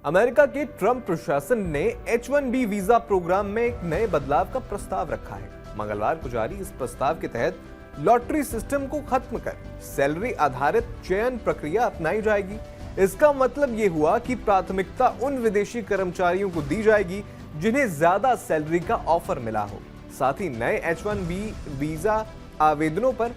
America के Trump प्रशासन ने H-1B वीजा प्रोग्राम में एक नए बदलाव का प्रस्ताव रखा है। मंगलवार को जारी इस प्रस्ताव के तहत लॉटरी सिस्टम को खत्म कर सैलरी आधारित चयन प्रक्रिया अपनाई जाएगी। इसका मतलब ये हुआ कि प्राथमिकता उन विदेशी कर्मचारियों को दी जाएगी जिन्हें ज्यादा सैलरी का ऑफर मिला हो। साथ ही नए H-1B वीजा आवेदनों पर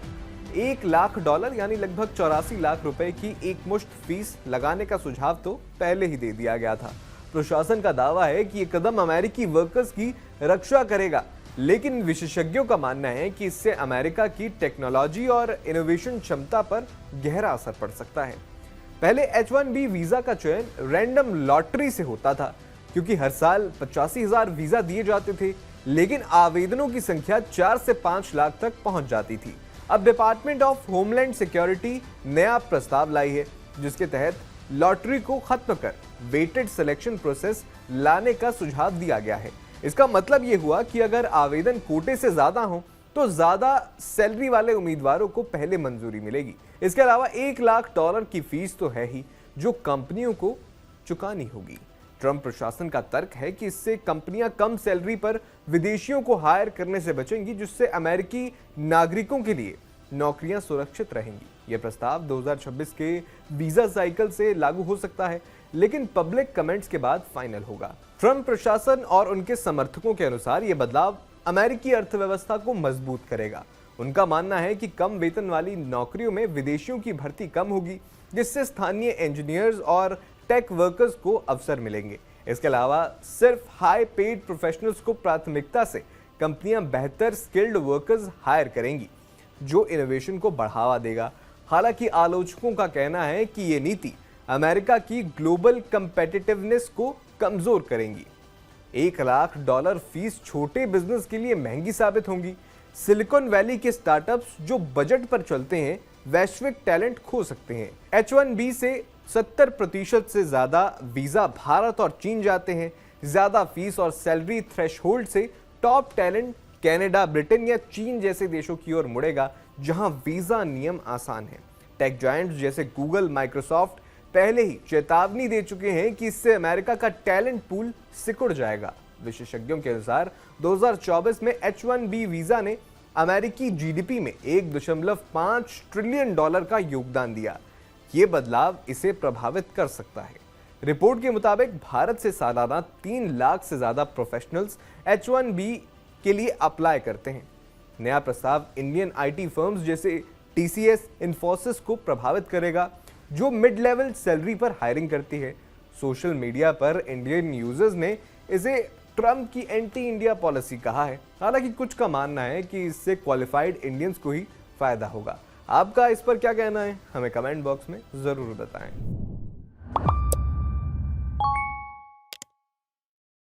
$1 लाख यानी लगभग 84 लाख रुपए की एक मुश्त फीस लगाने का सुझाव तो पहले ही दे दिया गया था। प्रशासन का दावा है कि ये कदम अमेरिकी वर्कर्स की रक्षा करेगा, लेकिन विशेषज्ञों का मानना है कि इससे अमेरिका की टेक्नोलॉजी और इनोवेशन क्षमता पर गहरा असर पड़ सकता है। पहले H-1B वीजा का चयन रैंडम लॉटरी से होता था, क्योंकि हर साल 85,000 वीजा दिए जाते थे, लेकिन आवेदनों की संख्या 4 से 5 लाख तक पहुंच जाती थी। अब डिपार्टमेंट ऑफ होमलैंड सिक्योरिटी नया प्रस्ताव लाई है, जिसके तहत लॉटरी को खत्म कर वेटेड सिलेक्शन प्रोसेस लाने का सुझाव दिया गया है। इसका मतलब यह हुआ कि अगर आवेदन कोटे से ज्यादा हो तो ज्यादा सैलरी वाले उम्मीदवारों को पहले मंजूरी मिलेगी। इसके अलावा $1 लाख की फीस तो है ही, जो कंपनियों को चुकानी होगी। ट्रंप प्रशासन का तर्क है कि इससे कंपनियां कम सैलरी पर विदेशियों को हायर करने से बचेंगी, जिससे अमेरिकी नागरिकों के लिए नौकरियां सुरक्षित रहेंगी। यह प्रस्ताव 2026 के वीजा साइकिल से लागू हो सकता है, लेकिन पब्लिक कमेंट्स के बाद फाइनल होगा। ट्रंप प्रशासन और उनके समर्थकों के अनुसार यह बदलाव अमेरिकी अर्थव्यवस्था को मजबूत करेगा। उनका मानना है कि कम वेतन वाली नौकरियों में विदेशियों की भर्ती कम होगी, जिससे स्थानीय इंजीनियर्स और टेक वर्कर्स को अवसर मिलेंगे। इसके अलावा सिर्फ हाई पेड प्रोफेशनल्स को प्राथमिकता से कंपनियां बेहतर स्किल्ड वर्कर्स हायर करेंगी, जो इनोवेशन को बढ़ावा देगा। हालांकि आलोचकों का कहना है कि ये नीति अमेरिका की ग्लोबल कंपेटिटिवनेस को कमजोर करेंगी। $1 लाख फीस छोटे बिजनेस के लिए महंगी साबित होंगी। सिलिकॉन वैली के स्टार्टअप्स जो बजट पर चलते हैं, वैश्विक टैलेंट खो सकते हैं। H-1B से 70% से ज्यादा वीजा भारत और चीन जाते हैं। ज्यादा फीस और सैलरी थ्रेशहोल्ड से टॉप टैलेंट कनाडा, ब्रिटेन या चीन जैसे देशों की ओर मुड़ेगा, जहां वीजा नियम आसान है। टेक जायंट्स जैसे गूगल, माइक्रोसॉफ्ट पहले ही चेतावनी दे चुके हैं कि इससे अमेरिका का टैलेंट पूल सिकुड़ जाएगा। विशेषज्ञों के अनुसार 2024 में H-1B वीजा ने अमेरिकी जीडीपी में $1.5 ट्रिलियन का योगदान दिया। ये बदलाव इसे प्रभावित कर सकता है। रिपोर्ट के मुताबिक भारत से सालाना 3 लाख से ज्यादा प्रोफेशनल्स H-1B के लिए अप्लाई करते हैं। नया प्रस्ताव इंडियन आईटी फर्म्स जैसे TCS, इन्फोसिस को प्रभावित करेगा, जो मिड लेवल सैलरी पर हायरिंग करती है। सोशल मीडिया पर इंडियन यूजर्स ने इसे ट्रंप की एंटी इंडिया पॉलिसी कहा है। हालांकि कुछ का मानना है कि इससे क्वालिफाइड इंडियंस को ही फायदा होगा। आपका इस पर क्या कहना है? हमें कमेंट बॉक्स में जरूर बताएं।